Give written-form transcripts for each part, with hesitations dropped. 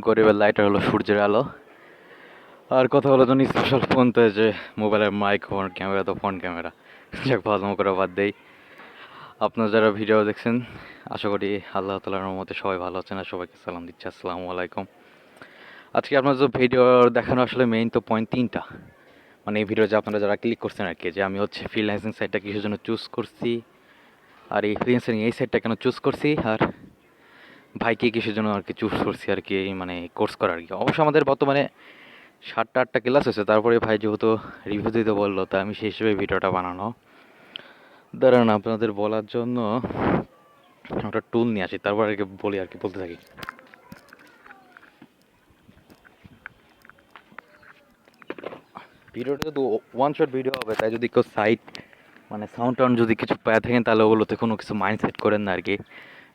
গরিবের লাইটার হলো সূর্যের আলো। আর কথা হলো জন্য স্পেশাল ফোন তো যে মোবাইলের মাইক ফোন ক্যামেরা তো ফোন ক্যামেরা যাক ভালো করে বাদ দেই। আপনারা যারা ভিডিও দেখছেন আশা করি আল্লাহ তাআলার রহমতে সবাই ভালো আছেন আর সবাইকে সালাম দিচ্ছি, আসসালামু আলাইকুম। আজকে আপনার যে ভিডিও দেখানো আসলে মেইন তো পয়েন্ট তিনটা, মানে এই ভিডিও যে আপনারা যারা ক্লিক করছেন আর কি, যে আমি হচ্ছে ফ্রিল্যান্সিং সাইটটা কিসের জন্য চুজ করছি, আর এই ফ্রিল্যান্সিং এই সাইটটা কেন চুজ করছি, আর ভাইকে কিসের জন্য আর কি চুজ করছি আর কি, মানে কোর্স করা আর কি। অবশ্য আমাদের বর্তমানে 7টা 8টা ক্লাস হয়েছে, তারপরে ভাই যেহেতু রিভিউ দিতে বললো তা আমি সেই হিসেবে ভিডিওটা বানানো। দাঁড়ান আপনাদের বলার জন্য একটা টুল নিয়ে আসি, তারপর আর কি বলি আর কি, বলতে থাকি। ভিডিওটা যদি ওয়ান শট ভিডিও হবে, তাই যদি কেউ সাইট মানে সাউন্ড টাউন্ড যদি কিছু পেয়ে থাকেন তাহলে ওগুলোতে কোনো কিছু মাইন্ড সেট করেন না আর কি।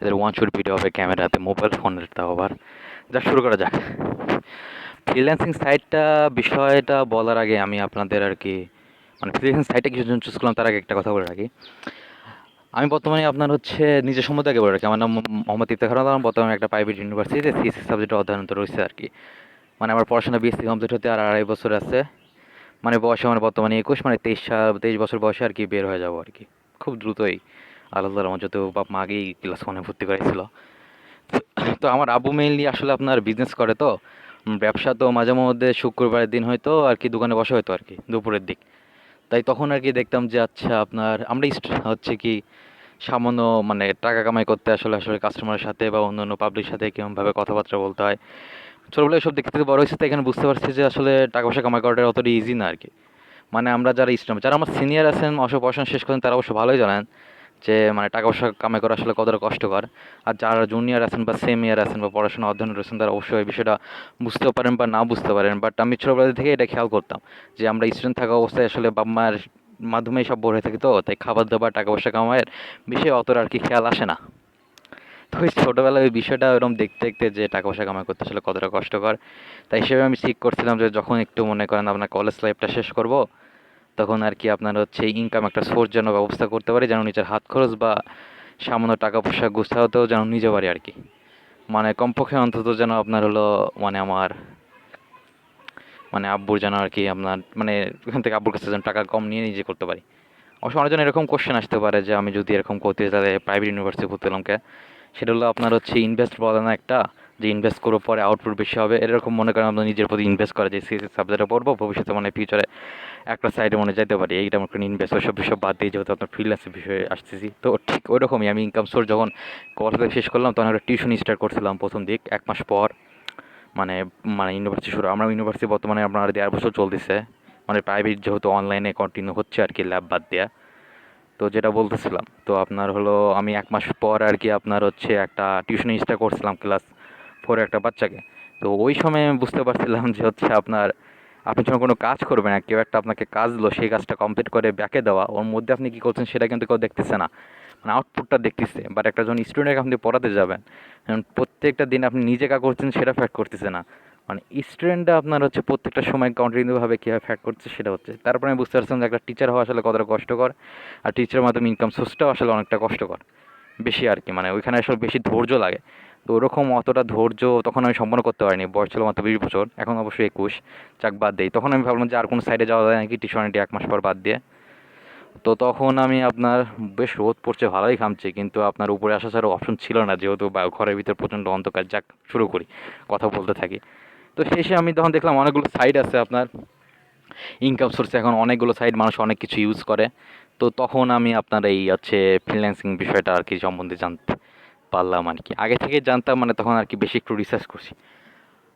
এদের ওয়ান শট ভিডিও হবে ক্যামেরাতে, মোবাইল ফোনের, তাও আবার। যাক শুরু করা যাক। ফ্রিল্যান্সিং সাইটটা বিষয়টা বলার আগে আমি আপনাদের আর কি, মানে ফ্রিল্যান্সিং সাইটটা কিছু জন চুজ করলাম তার আগে একটা কথা বলে রাখি। আমি বর্তমানে আপনার হচ্ছে নিজের সম্বন্ধে আগে বলে রাখি। আমার নাম মোহাম্মদ ইফতেখার। আমি বর্তমানে একটা প্রাইভেট ইউনিভার্সিটিতে সিএসসি সাবজেক্টে অধ্যয়নরত রয়েছে আর কি। মানে আমার পড়াশোনা বিএসসি কমপ্লিট হতে আর 2.5 বছর আছে। মানে বয়সে আমার বর্তমানে 21, মানে 23 বছর বয়সে আর কি বের হয়ে যাবো আর কি, খুব দ্রুতই। আল্লাহ তাআলা আমার যত বাপ মা আগেই ক্লাস 1-এ ভর্তি করেছিল। তো আমার আব্বু মেইনলি আসলে আপনার বিজনেস করে, তো ব্যবসা তো মাঝে মধ্যে শুক্রবারের দিন হয়তো আর কি দোকানে বসে হয়তো আর কি দুপুরের দিক। তাই তখন আর কি দেখতাম যে আচ্ছা আপনার আমরা হচ্ছে কি সামান্য মানে টাকা কামাই করতে আসলে আসলে কাস্টমারের সাথে বা অন্যান্য পাবলিক সাথে কেমনভাবে কথাবার্তা বলতে হয়, ছোটবেলায় সব দেখতে থেকে বড় হয়েছে, তো এখানে বুঝতে পারছি যে আসলে টাকা পয়সা কামাই করাটা অতটা ইজি না আর কি। মানে আমরা যারা স্টুডেন্ট, যারা আমার সিনিয়র আছেন, অবশ্য পড়াশোনা শেষ করেন, তারা অবশ্য ভালোই জানেন যে মানে টাকা পয়সা কামাই করা আসলে কতটা কষ্টকর। আর যারা জুনিয়র আছেন বা সেম ইয়ার আছেন বা পড়াশোনা অধ্যয়ন রয়েছেন, তারা অবশ্যই এই বিষয়টা বুঝতেও পারেন বা না বুঝতে পারেন। বাট আমি ছোটোবেলা থেকে এটা খেয়াল করতাম যে আমরা স্টুডেন্ট থাকা অবস্থায় আসলে বাবা মায়ের মাধ্যমেই সব বড় হয়ে থাকি, তো তাই খাবার দাবার টাকা পয়সা কামাইয়ের বিষয়ে অতটা আর কি খেয়াল আসে না। তো ওই ছোটোবেলায় ওই বিষয়টা ওরকম দেখতে দেখতে যে টাকা পয়সা কামাই করতে আসলে কতটা কষ্টকর, তাই হিসেবে আমি ঠিক করছিলাম যে যখন একটু মনে করেন আপনার কলেজ লাইফটা শেষ করব, তখন আর কি আপনার হচ্ছে ইনকাম একটা সোর্স যেন ব্যবস্থা করতে পারি, যেন নিজের হাত খরচ বা সামান্য টাকা পয়সা গুছাতেও যেন নিজে পারি আর কি। মানে কমপক্ষে অন্তত যেন আপনার হলো মানে আমার মানে আব্বুর যেন আর কি আপনার মানে ওখান থেকে আব্বুর কাছে যেন টাকা কম নিয়ে নিজে করতে পারি। অবশ্য অনেকজন এরকম কোশ্চেন আসতে পারে যে আমি যদি এরকম করতে চাই তাহলে প্রাইভেট ইউনিভার্সিটি ভর্তি হলাম কে। সেটা হলো আপনার হচ্ছে ইনভেস্ট বলে না একটা, যে ইনভেস্ট করার পরে আউটপুট বেশি হবে, এরকম মনে করেন আপনার নিজের প্রতি ইনভেস্ট করে যে সিএসসি সাবজেক্টে পড়বো, ভবিষ্যতে মানে ফিউচারে একটা সাইডে মনে যেতে পারি, এইটা আমার কোনো ইনভেস্ট ওইসব বিষয় বাদ দিয়ে যেহেতু আপনার ফ্রিল্যান্সের বিষয়ে আসতেছি, তো ঠিক ওই রকমই আমি ইনকাম সোর্স যখন কলেজ শেষ করলাম তখন একটা টিউশন স্টার্ট করছিলাম প্রথম দিক 1 মাস পর। মানে মানে ইউনিভার্সিটি শুরু, আমরা ইউনিভার্সিটি বর্তমানে আপনার 1.5 বছর চলতেছে, মানে প্রাইভেট যেহেতু অনলাইনে কন্টিনিউ হচ্ছে আর কি, ল্যাব বাদ দেওয়া। তো যেটা বলতেছিলাম, তো আপনার হলো আমি 1 মাস পর আর কি আপনার হচ্ছে একটা টিউশন স্টার্ট করছিলাম ক্লাস 4 একটা বাচ্চাকে। তো ওই সময় আমি বুঝতে পারছিলাম যে হচ্ছে আপনার আপনি যখন কোনো কাজ করবেন আর কেউ একটা আপনাকে কাজ দিলো, সেই কাজটা কমপ্লিট করে ব্যাকে দেওয়া, ওর মধ্যে আপনি কী করছেন সেটা কিন্তু কেউ দেখতেছে না, মানে আউটপুটটা দেখতেছে। বাট একটা যখন স্টুডেন্টকে আপনি পড়াতে যাবেন, প্রত্যেকটা দিন আপনি নিজে কাজ করছেন সেটা ফ্যাক্ট করতেছে না, মানে স্টুডেন্টটা আপনার হচ্ছে প্রত্যেকটা সময় কন্টিনিউভাবে কীভাবে ফ্যাক্ট করছে সেটা হচ্ছে। তারপরে আমি বুঝতে পারছিলাম যে একটা টিচার হওয়া আসলে কতটা কষ্টকর, আর টিচারের মাধ্যমে ইনকাম সোর্সটাও আসলে অনেকটা কষ্টকর বেশি আর কি, মানে ওইখানে আসলে বেশি ধৈর্য লাগে। তো ওরকম অতটা ধৈর্য তখন আমি সম্পন্ন করতে পারিনি, বয়স ছিল মাত্র 20 বছর, এখন অবশ্যই 21। চাক বাদ দেই, তখন আমি ভাবলাম যে আর কোনো সাইডে যাওয়া যায় নাকি টিউশনিটি 1 মাস পর বাদ দিয়ে। তো তখন আমি আপনার বেশ রোদ পড়ছে, ভালোই ঘামছি, কিন্তু আপনার উপরে আসা ছাড়া অপশন ছিল না, যেহেতু ঘরের ভিতর প্রচণ্ড অন্ধকার। যাক শুরু করি, কথা বলতে থাকি। তো শেষে আমি তখন দেখলাম অনেকগুলো সাইট আছে আপনার ইনকাম সোর্সে, এখন অনেকগুলো সাইট মানুষ অনেক কিছু ইউজ করে। তো তখন আমি আপনার এই হচ্ছে ফ্রিল্যান্সিং বিষয়টা আর কি সম্বন্ধে জানতে পারলাম আর কি, আগে থেকে জানতাম, মানে তখন আর কি বেশি একটু রিসার্চ করছি।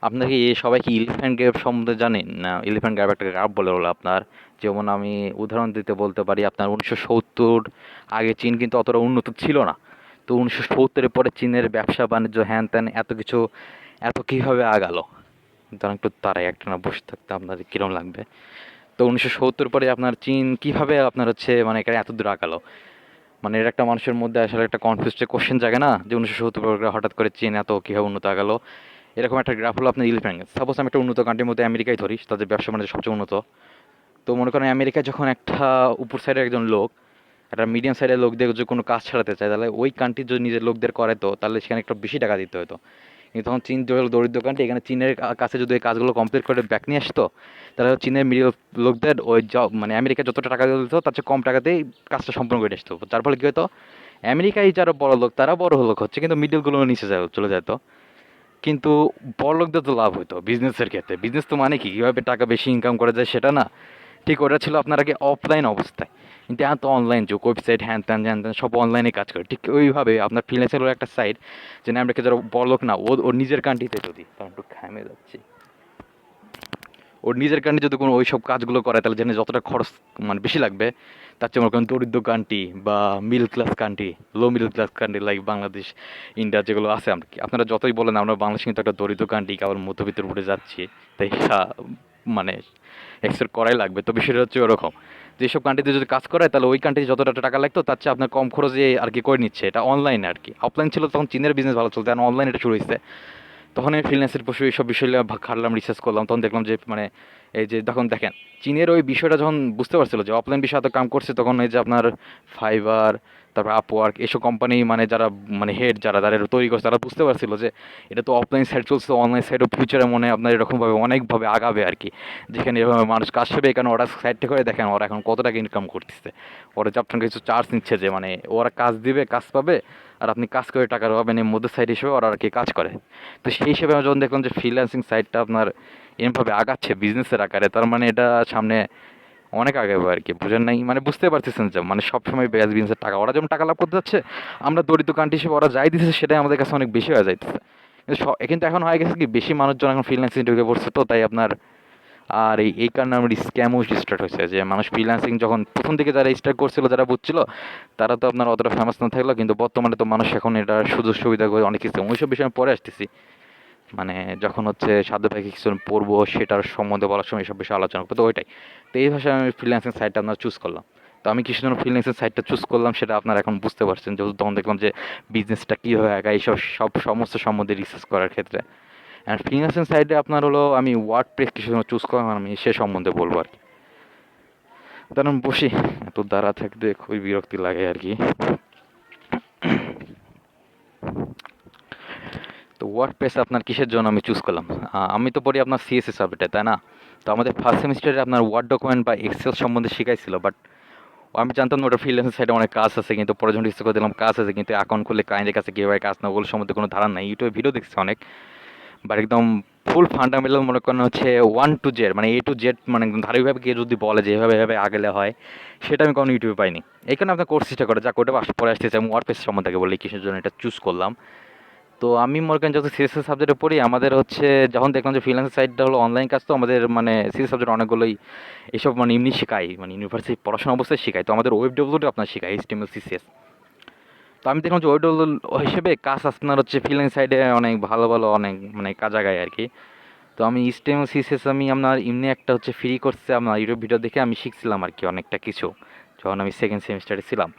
আপনার কি সবাই কি এলিফ্যান্ট গ্রাফ সম্বন্ধে জানেন না? এলিফ্যান্ট গ্রাফ একটা গ্রাফ বলে হলো আপনার, যেমন আমি উদাহরণ দিতে বলতে পারি আপনার 1970 আগে চীন কিন্তু অতটা উন্নত ছিল না। তো 1970-এর পরে চীনের ব্যবসা বাণিজ্য হ্যান ত্যান এত কিছু এত কীভাবে আগালো, ধরেন একটু তারাই একটা না বসে থাকতে আপনাদের কীরকম লাগবে। তো 1970 পরে আপনার চীন কীভাবে আপনার হচ্ছে মানে এখানে এত দূর আগালো, মানে এর একটা মানুষের মধ্যে আসলে একটা কনফিউজ কোশ্চেন জাগে না, যে 1970 পরে হঠাৎ করে চীন এত কীভাবে উন্নত আগালো। এরকম একটা গ্রাফ হলো আপনার ইলিফ্যান্ট। সাপোজ আমি একটা উন্নত কান্ট্রির মধ্যে আমেরিকায় ধরি, তাদের ব্যবসা বাণিজ্য সবচেয়ে উন্নত। তো মনে করেন আমেরিকায় যখন একটা উপর সাইডের একজন লোক একটা মিডিয়াম সাইডের লোকদের যদি কোনো কাজ ছাড়াতে চায়, তাহলে ওই কান্ট্রির যদি নিজের লোকদের করে, তো তাহলে সেখানে একটু বেশি টাকা দিতে হতো। কিন্তু তখন চীন যে হলো দরিদ্র কান্ট্রি, এখানে চীনের কাছে যদি এই কাজগুলো কমপ্লিট করে ব্যাক নিয়ে আসতো, তাহলে চীনের মিডিল লোকদের ওই জব মানে আমেরিকা যতটা টাকা দিত তার চেয়ে কম টাকাতেই কাজটা সম্পূর্ণ করে আসতো। যার ফলে কী হতো, আমেরিকায় যারা বড় লোক তারা বড় লোক হচ্ছে, কিন্তু মিডিলগুলো নিচে চলে যেত। কিন্তু বড়লোকদের তো লাভ হতো বিজনেসের ক্ষেত্রে। বিজনেস তো মানে কি, কীভাবে টাকা বেশি ইনকাম করা যায় সেটা না, ঠিক ওটা ছিল আপনার আগে অফলাইন অবস্থায়। কিন্তু এখন তো অনলাইন যুগ, ওয়েবসাইট হ্যান ত্যান হ্যান ত্যান সব অনলাইনে কাজ করে। ঠিক ওইভাবে আপনার ফ্রিল্যান্সার একটা সাইট, যে আমেরিকা যারা বড়লোক না, ওর নিজের কান্ট্রিতে যদি, কারণ একটু ঘামে যাচ্ছি, ওর নিজের কান্ট্রি যদি কোনো ওই সব কাজগুলো করে, তাহলে যেন যতটা খরচ মানে বেশি লাগবে, তার চেয়ে মনে করেন দরিদ্র কান্ট্রি বা middle class country, low middle class country like Bangladesh, India যেগুলো আছে, আপনারা যতই বলেন আমরা বাংলাদেশ কিন্তু একটা দরিদ্র কান্ট্রি, কেবল মধ্যবিত্তের উপরে যাচ্ছি, তাই এটা মানে এক্সপেক্ট করাই লাগবে। তো বিষয়টা হচ্ছে ওরকম, যেসব কান্ট্রিতে যদি কাজ করে, তাহলে ওই কান্ট্রি যতটা টাকা লাগতো তার চেয়ে আপনার কম খরচে আর কি করে নিচ্ছে। এটা অনলাইনে আর কি। অফলাইন ছিল তখন চীনের বিজনেস ভালো চলতো, এখন অনলাইন এটা শুরু হয়েছে। তখন আমি ফ্রিল্যান্সের পশু এইসব বিষয় নিয়ে খাটলাম, রিসার্চ করলাম, তখন দেখলাম যে মানে এই যে তখন দেখেন চীনের ওই বিষয়টা যখন বুঝতে পারছিল যে অফলাইন বিষয়ে এত কাম করছে, তখন এই যে আপনার ফাইবার, তারপর আপওয়ার্ক, এসব কোম্পানি মানে যারা মানে হেড যারা তারা তৈরি করছে, তারা বুঝতে পারছিল যে এটা তো অফলাইন সাইট চলছে, অনলাইন সাইটও ফিউচারে মনে হয় আপনার এরকমভাবে অনেকভাবে আগাবে আর কি, যেখানে এভাবে মানুষ কাজ পাবে। এখানে ওরা সাইটটা করে দেখেন ওরা এখন কত টাকা ইনকাম করতেছে, ওরা যে আপনার কিছু চার্জ নিচ্ছে, যে মানে ওরা কাজ দিবে, কাজ পাবে, আর আপনি কাজ করে টাকা পাবেন, এই মধ্যে সাইড হিসেবে ওরা আর কি কাজ করে। তো সেই হিসেবে আমি যখন দেখলাম যে ফ্রিল্যান্সিং সাইটটা আপনার এরমভাবে আগাচ্ছে বিজনেসের আকারে, তার মানে এটা সামনে অনেক আগাবে আর কি, বুঝেন নাই? মানে বুঝতে পারতেছেন যে মানে সবসময় বিজনেসের টাকা, ওরা যেমন টাকা লাভ করতে যাচ্ছে, আমরা দরিদ্র কান্ট্রি হিসেবে ওরা যাই দিতেছে সেটাই আমাদের কাছে অনেক বেশি হয়ে যাইতেছে। কিন্তু কিন্তু এখন হয়ে গেছে কি, বেশি মানুষজন এখন ফ্রিল্যান্সিং ঢুকে পড়ছে, তো তাই আপনার আর এই কারণে আমার স্ক্যামও স্টার্ট হয়েছে, যে মানুষ ফ্রিল্যান্সিং যখন প্রথম দিকে যারা স্টার্ট করছিল, যারা বুঝছিল, তারা তো আপনার অতটা ফেমাস না থাকলো, কিন্তু বর্তমানে তো মানুষ এখন এটা সুযোগ সুবিধা করে অনেক কিছু, ওইসব বিষয়ে আমি পরে আসতেছি। মানে যখন হচ্ছে সাধ্য পাখি কিছু পড়বো সেটার সম্বন্ধে বলার সময় এসব বিষয়ে আলোচনা করবো, তো ওইটাই। তো এই ভাষায় আমি ফ্রিল্যান্সিং সাইটটা আপনার চুজ করলাম। তো আমি কিছু জন্য ফ্রিল্যান্সিং সাইটটা চুজ করলাম সেটা আপনারা এখন বুঝতে পারছেন, যেহেতু তখন দেখলাম যে বিজনেসটা কীভাবে একা এইসব সমস্ত সম্বন্ধে রিসার্চ করার ক্ষেত্রে। অ্যান্ড ফ্রিল্যান্সিং সাইটে আপনার হলো আমি ওয়ার্ডপ্রেস কিছু জন্য চুজ করলাম, আমি সে সম্বন্ধে বলবো আর কি। কারণ বসি এত দ্বারা থাকতে খুবই বিরক্তি লাগে আর কি। তো ওয়ার্ডপ্রেস আপনার কিসের জন্য আমি চুজ করলাম, আমি তো পড়ি আপনার সিএসএস সাবজেক্টে, তাই না? তো আমাদের ফার্স্ট সেমিস্টারে আপনার ওয়ার্ড ডকুমেন্ট বা এক্সেল সম্বন্ধে শিখাইছিল, বাট আমি জানতাম না ওটা ফ্রিল্যান্সের সাইডে অনেক কাজ আছে, কিন্তু পরে যখন রিসার্চ করে দিলাম কাজ আছে, কিন্তু অ্যাকাউন্ট খুললে ক্লায়েন্টের কাছে কীভাবে কাজ না, ওগুলো সম্বন্ধে কোনো ধারণা নাই। ইউটিউবে ভিডিও দেখছি অনেক, বাট একদম ফুল ফান্ডামেন্টাল মনে করেন হচ্ছে 1 to Z, মানে A to Z, মানে একদম ধারাবাহিকভাবে কেউ যদি বলে যে এভাবে এভাবে আগেলে হয়, সেটা আমি কোনো ইউটিউবে পাইনি। এই কারণে আপনার কোর্স চেষ্টা করে যা ওটা পরে আসতেছে। আমি ওয়ার্ডপ্রেস সম্বন্ধে বলি কিসের জন্য এটা চুজ করলাম। তো আমি মনে করেন যত সিএসএস সাবজেক্টে পড়ি, আমাদের হচ্ছে যখন দেখলাম যে ফ্রিল্যান্সের সাইটটা হলো অনলাইন কাজ, তো আমাদের মানে সিএসএস সাবজেক্ট অনেকগুলোই এসব মানে এমনি শেখায়, মানে ইউনিভার্সিটি পড়াশোনা অবস্থায় শেখায়। তো আমাদের ওয়েব ডেভেলপমেন্ট আপনার শেখায় HTML CSS। তো আমি দেখলাম যে ওয়েব ডেভেলপমেন্ট হিসেবে কাজ আপনার হচ্ছে ফ্রিল্যান্স সাইডে অনেক ভালো ভালো অনেক মানে কাজ আগায় আর কি। তো আমি HTML CSS আমি আপনার এমনি একটা হচ্ছে ফ্রি কোর্সে আপনার ইউটিউব ভিডিও দেখে আমি শিখছিলাম আর কি অনেকটা কিছু, যখন আমি সেকেন্ড সেমিস্টারে ছিলাম।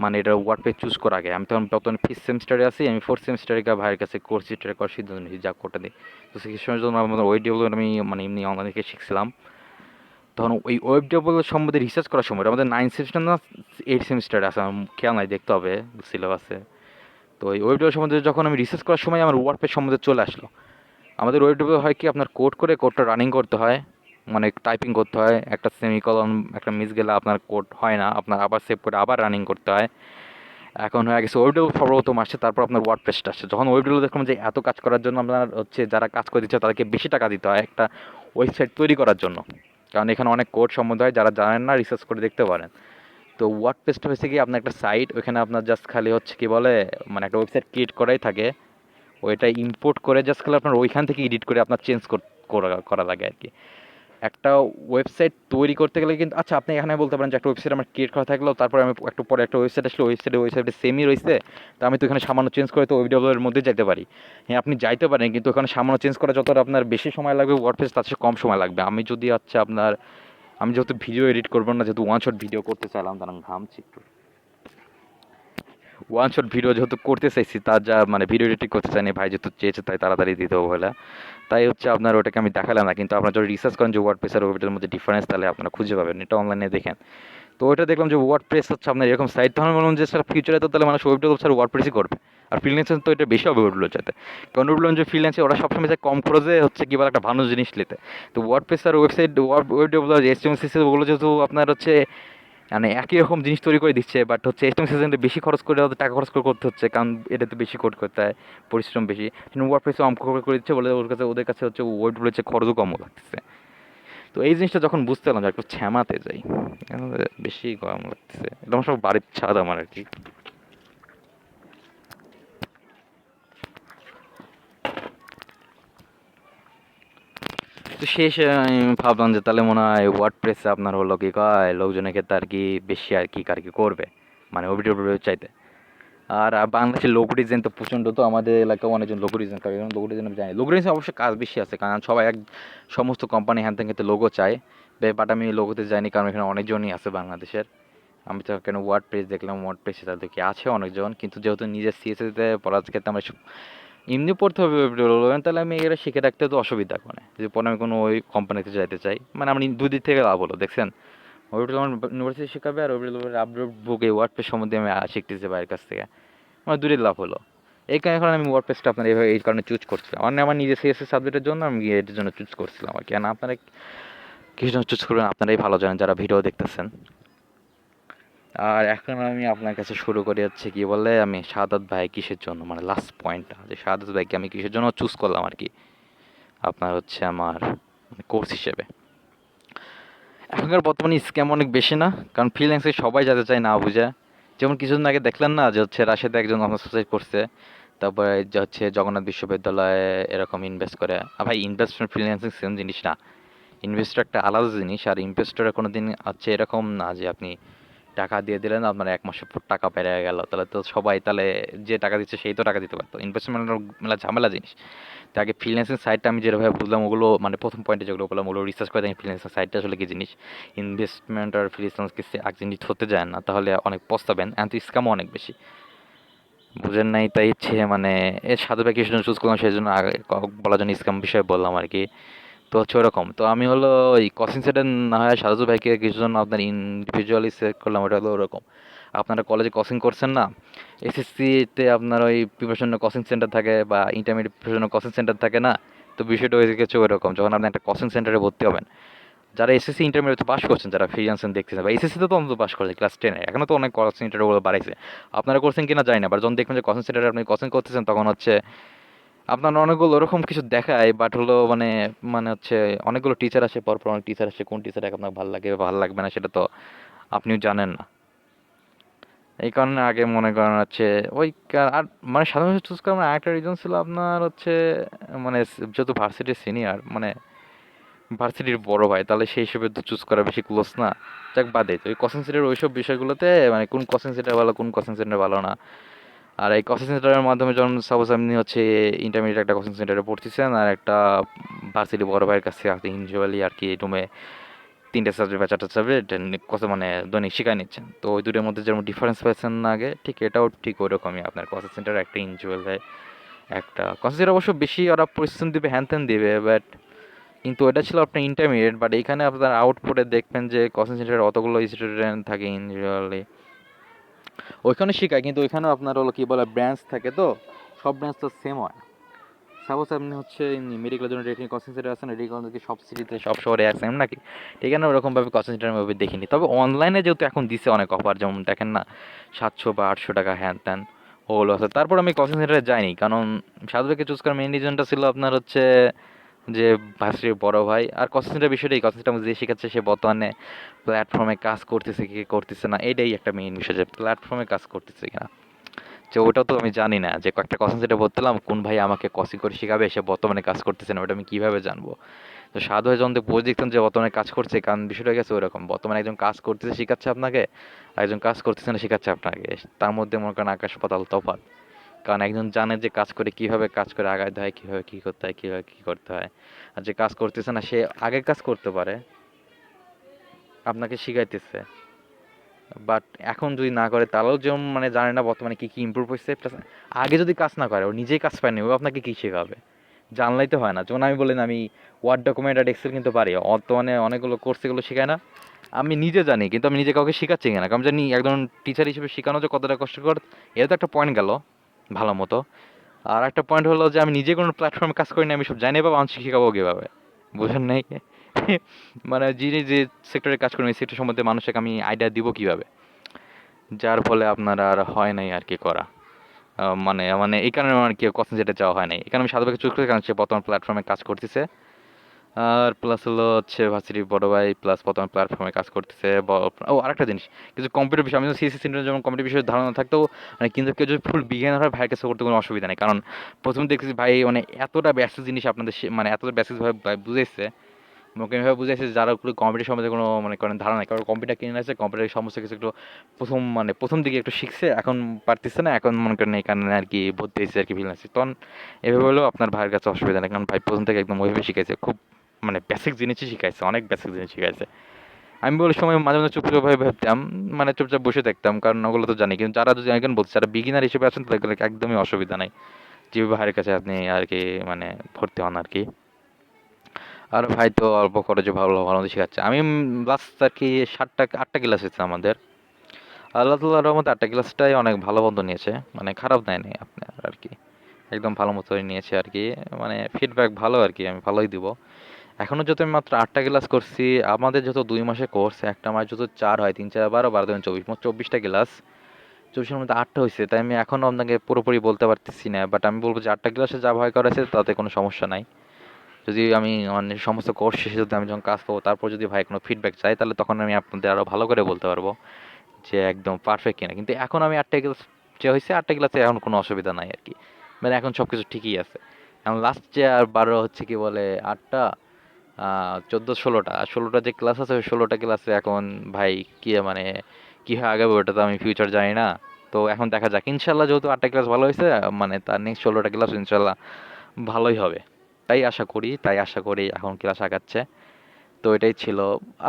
মানে এটা ওয়ার্ডপ্রেস চুজ করার আগে, আমি তখন বর্তমানে 5th সেমিস্টারে আছি, আমি 4th সেমিস্টারে ভাইয়ের কাছে কোর্স স্টার্ট করার সিদ্ধান্ত নিয়েছি, যা কোটা দিই। তো সেই সময় জন্য আমাদের ওয়েব ডেভেলপমেন্ট আমি মানে এমনি অনলাইন থেকে শিখছিলাম। তখন ওই ওয়েব ডেভেলপমেন্ট সম্বন্ধে রিসার্চ করার সময় আমাদের 9 সেমিস্টার না 8 সেমিস্টারে আছে, আমার খেয়াল নাই, দেখতে হবে সিলেবাসে। তো এই ওয়েব ডেভেলপমেন্ট সম্বন্ধে যখন আমি রিসার্চ করার সময় আমার ওয়ার্ডপ্রেস সম্বন্ধে চলে আসলো। আমাদের ওয়েব ডেভেলপ হয় কি, আপনার কোড করে কোডটা রানিং করতে হয়, মানে টাইপিং করতে হয়, একটা সেমিকলন একটা মিস গেলে আপনার কোড হয় না, আপনার আবার সেভ করে আবার রানিং করতে হয়। এখন হয়ে গেছে ওয়েব ডেভেলপ সর্বপ্রথম আসছে, তারপর আপনার ওয়ার্ডপ্রেসটা আসছে। যখন ওয়েব ডেভেলপ দেখলাম যে এত কাজ করার জন্য আপনার হচ্ছে যারা কাজ করে দিচ্ছে তাদেরকে বেশি টাকা দিতে হয় একটা ওয়েবসাইট তৈরি করার জন্য, কারণ এখানে অনেক কোড সম্বন্ধে হয়, যারা জানেন না রিসার্চ করে দেখতে পারেন। তো ওয়ার্ডপ্রেসটা হয়েছে কি, আপনার একটা সাইট, ওইখানে আপনার জাস্ট খালি হচ্ছে কি বলে মানে একটা ওয়েবসাইট ক্রিয়েট করাই থাকে, ওইটা ইম্পোর্ট করে জাস্ট খালি আপনার ওইখান থেকে এডিট করে আপনার চেঞ্জ করা লাগে আর কি। একটা ওয়েবসাইট তৈরি করতে গেলে কিন্তু, আচ্ছা আপনি এখানে বলতে পারেন যে একটা ওয়েবসাইট আমার ক্রিয়েট করা থাকলো, তারপরে আমি একটু পরে একটা ওয়েবসাইট আসলো, ওয়েবসাইটে সেমই রয়েছে, তো আমি তো এখানে সামান্য চেঞ্জ করে তো ওয়েব ডেভেলপের মধ্যে যাইতে পারি। হ্যাঁ আপনি যাইতে পারেন, কিন্তু ওখানে সামান্য চেঞ্জ করা যতটা আপনার বেশি সময় লাগবে, ওয়ার্ডপ্রেস তার চেয়ে কম সময় লাগবে। আমি যেহেতু ভিডিও এডিট করবো না, যেহেতু ওয়ান শট ভিডিও করতে চাইলাম, তার ঘামছি একটু, ওয়ান শট ভিডিও যেহেতু করতে চাইছি, তার যা মানে ভিডিও এডিটিং করতে চাইনি ভাই, যেহেতু চেয়েছে তাই তাড়াতাড়ি দিতে হবে বলে, তাই হচ্ছে আপনার ওটাকে আমি দেখালাম না। কিন্তু আপনারা যদি রিসার্চ করেন যে ওয়ার্ডপ্রেস আর ওয়েবের মধ্যে ডিফারেন্স, তাহলে আপনারা খুঁজে পাবেন, এটা অনলাইনে দেখেন। তো ওইটা দেখলাম যে ওয়ার্ডপ্রেস হচ্ছে আপনার এরকম সাইট, তখন বললাম যে স্যার ফিউচারে তো তাহলে মানুষ ওয়েব ডেভেলপ স্যার ওয়ার্ডপ্রেসই করবে, আর ফ্রিল্যান্সার তো এটা বেশি হবে ওগুলো চাইতে। কারণ ওগুলো যে ফ্রিল্যান্সে ওরা সবসময় যায় কম খরচে হচ্ছে কি বলে একটা ভালো জিনিস নিতে। তো ওয়ার্ডপ্রেস আর website web develop HTML CSS ওগুলো যেহেতু আপনার হচ্ছে মানে একই রকম জিনিস তৈরি করে দিচ্ছে, বাট হচ্ছে এসটিএমএল সিএসএসে বেশি খরচ করে ওদের টাকা খরচ করে করতে হচ্ছে, কারণ এটাতে বেশি কোড করতে হয়, পরিশ্রম বেশি। কিন্তু ওয়ার্ডপ্রেসে অঙ্ক করে দিচ্ছে বলে ওদের কাছে হচ্ছে ওয়েব ডেভেলপের খরচও কম লাগতেছে। তো এই জিনিসটা যখন বুঝতে পারলাম যে একটু ছ্যামাতে যাই, বেশি গরম লাগতেছে, এটা আমার সব বাড়ির ছাদ আমার আর কি। তো শেষে আমি ভাবলাম যে তাহলে মনে হয় ওয়ার্ডপ্রেসে আপনার হলো কি কয় লোকজনের ক্ষেত্রে আর কি বেশি আর কি করবে, মানে ওবিডি চাইতে। আর বাংলাদেশের লোগো ডিজাইন তো প্রচণ্ড, তো আমাদের এলাকায় অনেকজন লোগো ডিজাইন করে, এবং লোগো ডিজাইন আমি জানি লোগো ডিজাইন অবশ্যই কাজ বেশি আছে, কারণ সবাই সমস্ত কোম্পানি হ্যান ত্যান ক্ষেত্রে লোগো চায়। বাট আমি লোগোতে যাইনি, কারণ এখানে অনেকজনই আছে বাংলাদেশের। আমি তো কেন ওয়ার্ডপ্রেস দেখলাম, ওয়ার্ডপ্রেসে তাদের কি আছে অনেকজন, কিন্তু যেহেতু নিজের সিএসএসতে পড়ার ক্ষেত্রে আমরা এমনি পড়তে হবে web development, তাহলে আমি এটা শিখে রাখতে তো অসুবিধা করে যদি পরে আমি কোনো ওই কোম্পানিতে যাইতে চাই, মানে আমি দুই দিক থেকে লাভ হলো দেখছেন। ওয়েব ডেভেলপমেন্ট ইউনিভার্সিটি শেখাবে, আর ওয়েব ডেভেলপমেন্ট আপডেট বুক এই ওয়ার্ডপ্রেস সম্বন্ধে আমি শিখতেছি বাইরের কাছ থেকে, আমার দূরের লাভ হলো। এই কারণে এখন আমি ওয়ার্ডপ্রেসটা আপনার এইভাবে এই কারণে চুজ করছিলাম, মানে আমার নিজের সিএসএস সাবজেক্টের জন্য আমি এটার জন্য চুজ করছিলাম আর কি। আর আপনারা কিছু জন চুজ করবেন আপনারাই ভালো জানেন যারা ভিডিও দেখতেছেন। আর এখন আমি আপনার কাছে শুরু করি হচ্ছে কি বলে আমি শাহাদাত ভাই কিসের জন্য, মানে লাস্ট পয়েন্টটা যে শাহাদাত ভাইকে আমি কিসের জন্য চুজ করলাম আর কি, আপনার হচ্ছে আমার কোর্স হিসেবে। এখনকার বর্তমানে স্ক্যাম অনেক বেশি না, কারণ ফ্রিল্যান্সে সবাই যেতে চায় না বুঝে। যেমন কিছুদিন আগে দেখলেন না যে হচ্ছে রাশিয়াতে একজন আমরা সুসাইড করছে, তারপরে যে হচ্ছে জগন্নাথ বিশ্ববিদ্যালয়ে এরকম ইনভেস্ট করে। ভাই ইনভেস্টমেন্ট ফ্রিল্যান্সিং সেম জিনিস না, ইনভেস্টর একটা আলাদা জিনিস, আর ইনভেস্টরের কোনো দিন হচ্ছে এরকম না যে আপনি টাকা দিয়ে দিলেন আপনার এক মাসের পর টাকা পেরে গেল, তাহলে তো সবাই তাহলে যে টাকা দিচ্ছে সেই তো টাকা দিতে পারতো। ইনভেস্টমেন্ট মেলা ঝামেলা জিনিস। তো আগে ফ্রিল্যান্সিং সাইটটা আমি যেভাবে বুঝলাম ওগুলো মানে প্রথম পয়েন্টে যেগুলো বললাম ওগুলো রিসার্চ করে দেখি ফ্রিল্যান্সিং সাইটটা আসলে কি জিনিস। ইনভেস্টমেন্ট আর ফ্রিল্যান্সিং এক জিনিস হতে যায় না, তাহলে অনেক পস্তাবেন, এত স্ক্যামও অনেক বেশি। বুঝেন নাই তাই ইচ্ছে মানে এর সাথে ব্যাগ কিছু চুজ করলাম, সেই জন্য আগে বলার জন্য স্ক্যাম বিষয়ে বললাম আর কি। তো হচ্ছে ওরকম, তো আমি হলো ওই কোচিং সেন্টার না হয় সারজু ভাইকে কিছু জন্য আপনার ইন্ডিভিজুয়ালি সিলেক্ট করলাম, ওটা হলো ওরকম। আপনারা কলেজে কোচিং করছেন না, এসএসসিতে আপনার ওই প্রিপারেশন কোচিং সেন্টার থাকে বা ইন্টারমিডিয়েট প্রিপারেশন কোচিং সেন্টার থাকে না, তো বিষয়টা হয়ে গেছে ওইরকম। যখন আপনি একটা কোচিং সেন্টারে ভর্তি হবেন, যারা এসএসসি ইন্টারমিডিয়েট পাস করছেন, যারা ফ্রিল্যান্সিং দেখতেছেন বা এসএসসিতে তো অন্তত পাস করছে ক্লাস 10-এ, এখনও তো অনেক কোচিং সেন্টার ওগুলো বাড়াইছে, আপনারা করছেন কিনা জানি না, বাট যখন দেখবেন যে কোচিং সেন্টারে আপনি কোচিং করতেছেন তখন হচ্ছে আপনার অনেকগুলো ওরকম কিছু দেখায়, বাট হলো মানে মানে হচ্ছে অনেকগুলো টিচার আসে, পরপর অনেক টিচার আসে, কোন টিচার আপনার ভালো লাগে বা ভালো লাগবে না সেটা তো আপনিও জানেন না। এই কারণে আগে মনে করেন হচ্ছে ওই আর মানে সাধারণত চুজ করার আমার একটা রিজন ছিল আপনার হচ্ছে মানে যেহেতু ভার্সিটির সিনিয়র, মানে ভার্সিটির বড় ভাই, তাহলে সেই হিসেবে তো চুজ করা বেশি ক্লোজ না। যাক বাদে, তো ওই কোচিং সেন্টারের ওইসব বিষয়গুলোতে মানে কোন কোচিং সেন্টার ভালো কোন কোচিং সেন্টার ভালো না। আর এই কোচিং সেন্টারের মাধ্যমে যখন সাপোজ আপনি হচ্ছে ইন্টারমিডিয়েট একটা কোচিং সেন্টারে পড়তেছেন, আর একটা ভার্সিটি বড় ভাইয়ের কাছে আপনি ইউজুয়ালি আর কি রুমে 3টে সাবজেক্ট বা 4টে সাবজেক্ট কত মানে দৈনিক শিখাই নিচ্ছেন, তো ওই দুটোর মধ্যে যেমন ডিফারেন্স পাচ্ছেন না আগে, ঠিক এটাও ঠিক ওইরকমই আপনার কোচিং সেন্টার একটা ইউজুয়াল একটা কোচিং সেন্টার অবশ্য বেশি ওরা পরিশ্রম দিবে হ্যান ত্যান দিবে, বাট কিন্তু ওটা ছিল আপনার ইন্টারমিডিয়েট। বাট এখানে আপনার আউটপুটে দেখবেন যে কোচিং সেন্টারে অতগুলো স্টুডেন্ট থাকে ইউজুয়ালি, ওইখানে শেখায়, কিন্তু ওইখানেও আপনার হলো কি বলে ব্রাঞ্চ থাকে, তো সব ব্রাঞ্চ তো সেম হয়। সাপোজ আপনি হচ্ছে মেডিকেলের জন্য রেটিং কোচিং সেন্টার আছেন, রেটিং কি সব সিটিতে সব শহরে আছে এমন নাকি, ঠিক আছে না, ওরকমভাবে কোচিং সেন্টার আমি দেখিনি। তবে অনলাইনে যেহেতু এখন দিছে অনেক অফার, যেমন দেখেন না 700 বা 800 টাকা হ্যান ত্যান ওগুলো আছে, তারপর আমি কোচিং সেন্টারে যাইনি, কারণ সাধুকে চুজ করার মেইন রিজনটা ছিল আপনার হচ্ছে যে ভার্সিটির বড় ভাই, আর কোচিং সেন্টার বিষয়টাই কোচিং সেন্টার যে শেখাচ্ছে সে বর্তমানে প্ল্যাটফর্মে কাজ করতেছে কি করতেছে না, এটাই একটা মেইন বিষয় যে প্ল্যাটফর্মে কাজ করতেছে কিনা। যে ওটাও তো আমি জানি না, যে কয়েকটা কোচিং সেন্টারে বললাম কোন ভাই আমাকে কোচিং করে শেখাবে, সে বর্তমানে কাজ করতেছে না, ওটা আমি কিভাবে জানবো। তো সাধু হয়ে যখন পোস্ট দেখতাম যে বর্তমানে কাজ করছে, কারণ বিষয়টা গেছে ওরকম, বর্তমানে একজন কাজ করতেছে শেখাচ্ছে আপনাকে, আর একজন কাজ করতেছে না শেখাচ্ছে আপনাকে, তার মধ্যে মনে করেন আকাশ পাতাল তফাৎ। কারণ একজন জানে যে কাজ করে কিভাবে কাজ করে আগাইতে হয়, কিভাবে কি করতে হয়, কিভাবে কি করতে হয়, আর যে কাজ করতেছে না সে আগে কাজ করতে পারে, আপনাকে শিখাইতেছে, বাট এখন যদি না করে তাহলেও যেমন মানে জানে না বর্তমানে কি কি ইমপ্রুভ হয়েছে, প্লাস আগে যদি কাজ না করে ও নিজেই কাজ পায়নি, ও আপনাকে কি শেখাবে, জানলেই তো হয় না। যেমন আমি বললেন আমি ওয়ার্ড ডকুমেন্ট আর এক্সেল কিন্তু পারি, বর্তমানে অনেকগুলো কোর্স এগুলো শেখায় না, আমি নিজে জানি, কিন্তু আমি নিজে কাউকে শিখাচ্ছি না, কারণ জানি একজন টিচার হিসেবে শেখানো যে কতটা কষ্টকর। এটা তো একটা পয়েন্ট গেল ভালো মতো। আর একটা পয়েন্ট হলো যে আমি নিজে কোনো প্ল্যাটফর্মে কাজ করি না, আমি সব জানি, পাবো, আমি শিখাবো কীভাবে? বুঝেন নাই? মানে যিনি যে সেক্টরে কাজ করেন, ওই সেক্টর সম্বন্ধে মানুষকে আমি আইডিয়া দিব কীভাবে? যার ফলে আপনার আর হয় নাই আর কি করা। মানে মানে এই কারণে আমার কি কথা যেটা চাওয়া হয় নাই, এখানে আমি সাধুভাইকে চুজ করি কারণ সে বর্তমান প্ল্যাটফর্মে কাজ করতেছে। আর প্লাস হলো হচ্ছে ভার্সিটির বড় ভাই, প্লাস বর্তমান প্ল্যাটফর্মে কাজ করতেছে। ও আরেকটা জিনিস, কিছু কম্পিউটার বিষয়, আমি সিএসসি সেন্টারে যেমন কম্পিউটার বিষয়ে ধারণা থাকতো, মানে কিন্তু কেউ যদি ফুল বিগিনার হয় ভাইয়ের কাছে করতে কোনো অসুবিধা নেই, কারণ প্রথমে দেখতেছি ভাই মানে এতটা বেসিক জিনিস আপনাদের মানে এতটা বেসিকভাবে ভাই বুঝাইছে, আমাকে এভাবে বুঝাইছে যে যারা কম্পিউটার সম্বন্ধে কোনো মনে করেন ধারণা নেই, কারণ কম্পিউটার কিনে আছে, কম্পিউটারের সমস্ত কিছু একটু প্রথম মানে প্রথম দিকে একটু শিখছে, এখন পারতেছে না, এখন মনে করেন এই কারণে আর কি ভর্তি হয়েছে আর কি ফিল্যান্সে। তখন এভাবে হলেও আপনার ভাইয়ের কাছে অসুবিধা নেই, কারণ ভাই প্রথম থেকে একদম ওইভাবে শিখাইছে, খুব মানে বেসিক জিনিসই শিখাইছে, অনেক বেসিক জিনিস শিখাইছে। আমি বলে সময় মাঝে মাঝে চুপচাপ ভাবে ভাবতাম, মানে চুপচাপ বসে থাকতাম, কারণ ওগুলো তো জানি, কিন্তু যারা যদি এখন বলছে যারা বিগিনার হিসেবে আছেন তাদের একদমই অসুবিধা নাই, যেভাবে ভাইয়ের কাছে আপনি আর কি মানে ভর্তি হন আর কি। আর ভাই তো অল্প খরচে ভালো ভালো মতো শেখাচ্ছে। আমি লাস্ট আর কি 8টা ক্লাস হয়েছে আমাদের। আল্লাহ তাল্লাহ রহমতে 8টা ক্লাসটাই অনেক ভালো মতো নিয়েছে, মানে খারাপ দেয়নি আপনার আর কি, একদম ভালো মতোই নিয়েছে আর কি। মানে ফিডব্যাক ভালো আর কি, আমি ভালোই দিব। এখনও যত আমি মাত্র 8টা ক্লাস করছি, আমাদের যত 2 মাসে কোর্স, একটা মাস যত 4 হয়, 3 4 12 12 24, মোট 24টা ক্লাস। 24-এর মধ্যে 8টা হয়েছে, তাই আমি এখনও আপনাকে পুরোপুরি বলতে পারতেছি না, বাট আমি বলবো যে 8টা ক্লাসে যা ভয় করেছে তাতে কোনো সমস্যা নাই। যদি আমি মানে সমস্ত কোর্স শেষে যদি আমি যখন কাজ পাবো, তারপর যদি ভাই কোনো ফিডব্যাক চাই, তাহলে তখন আমি আপনাদের আরও ভালো করে বলতে পারবো যে একদম পারফেক্ট কিনা। কিন্তু এখন আমি 8টা ক্লাস যে হয়েছে, 8টা ক্লাসে এখন কোনো অসুবিধা নাই আর কি, মানে এখন সব কিছু ঠিকই আছে। এখন লাস্ট যে আর 12 হচ্ছে কি বলে 8টা 14 16টা যে ক্লাস আছে, ওই 16টা ক্লাসে এখন ভাই কি মানে কীভাবে আগাবো ওটা তো আমি ফিউচার জানি না। তো এখন দেখা যাক, ইনশাল্লাহ যেহেতু 8টা ক্লাস ভালো হয়েছে, মানে তার নেক্সট 16টা ক্লাস ইনশাল্লাহ ভালোই হবে, তাই আশা করি এখন ক্লাস আগাচ্ছে। তো এটাই ছিল।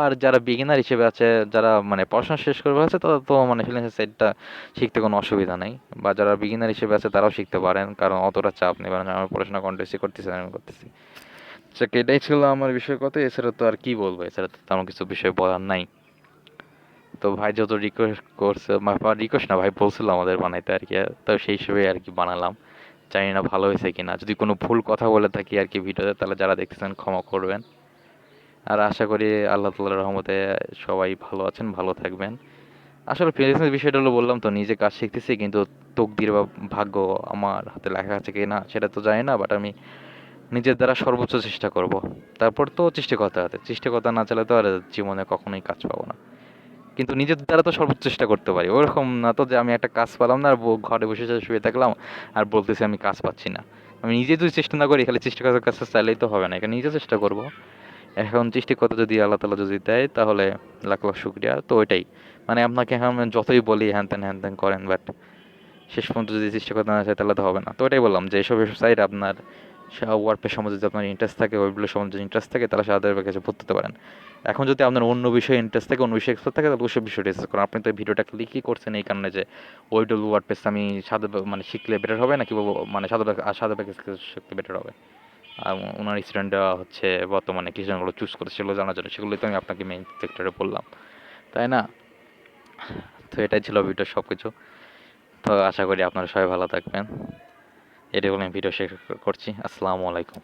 আর যারা বিগিনার হিসেবে আছে, যারা মানে পড়াশোনা শেষ করে ফেলেছে, তারা তো মানে ফ্রিল্যান্সের সাইডটা শিখতে কোনো অসুবিধা নাই, বা যারা বিগিনার হিসেবে আছে তারাও শিখতে পারেন, কারণ অতটা চাপ নেই, কারণ আমার পড়াশোনা কন্টিনিউসলি করতেছি, আমি করতেছি। যাক, এটাই ছিল আমার বিষয় কথা, এছাড়া তো আর কি বলবো, এছাড়া তো তেমন কিছু বিষয় বলার নাই। তো ভাই যত রিকোয়েস্ট করছে, রিকোয়েস্ট না, ভাই বলছিল আমাদের বানাইতে আর কি, তো সেই হিসেবে আর কি বানালাম। জানি না ভালো হয়েছে কিনা, যদি কোনো ভুল কথা বলে থাকি আর কি ভিডিওতে, তাহলে যারা দেখতেছেন ক্ষমা করবেন। আর আশা করি আল্লাহ তাআলার রহমতে সবাই ভালো আছেন, ভালো থাকবেন। আসলে ফ্রিল্যান্সের বিষয়টা হলো বললাম তো, নিজে কাজ শিখতেছি, কিন্তু তকদির বা ভাগ্য আমার হাতে লেখা আছে কি না সেটা তো জানি না, বাট আমি নিজের দ্বারা সর্বোচ্চ চেষ্টা করব। তারপর তো চেষ্টা করতে হবে, চেষ্টা করতে না চাইলে তো আর জীবনে কখনোই কাজ পাবো না। কিন্তু নিজের দ্বারা তো সর্বোচ্চ চেষ্টা করতে পারি, ওরকম না তো যে আমি একটা কাজ পেলাম না আর ঘরে বসে শুয়ে থাকলাম আর বলতেছি আমি কাজ পাচ্ছি না। আমি নিজে যদি চেষ্টা না করি, খালি চেষ্টা করার কাছে চাইলেই তো হবে না, এখানে নিজে চেষ্টা করব। এখন সৃষ্টিকর্তা যদি আল্লাহ তাআলা যদি দেয়, তাহলে লাখ লাখ শুকরিয়া। তো ওইটাই, মানে আপনাকে এখন আমি যতই বলি হ্যান ত্যান করেন, বাট শেষ পর্যন্ত যদি সৃষ্টিকর্তা না চায় তাহলে তো হবে না। তো ওইটাই বললাম যে এসব সাইট আপনার ওয়ার্ডপ্রেস সম্বন্ধে যদি আপনার ইন্টারেস্ট থাকে, ওইগুলো সম্বন্ধে যদি ইন্টারেস্ট থাকে, তাহলে সাদের কাছে ভর্তি পারেন। এখন যদি আপনার অন্য বিষয়ে ইন্টারেস্ট থাকে, অন্য বিষয়ে এক্সপার্ট থাকে, তাহলে ওই বিষয়ে রিসার্চ করেন। আপনি তো এই ভিডিওটা ক্লিকই করছেন এই কারণে যে ওইডব্লিউ ওয়ার্ডপ্রেস আমি মানে শিখলে বেটার হবে, নাকি মানে সাদা শিখলে বেটার হবে। আর ওনার স্টুডেন্টরা হচ্ছে বর্তমানে কি যেগুলো চুজ করছে সেগুলো জানার জন্য, সেগুলোই তো আমি আপনাকে মেইন সেক্টরে বললাম, তাই না? তো এটাই ছিল ভিডিওর সব কিছু। তো আশা করি আপনারা সবাই ভালো থাকবেন। এটাই বলে আমি ভিডিও শেষ করছি। আসসালামু আলাইকুম।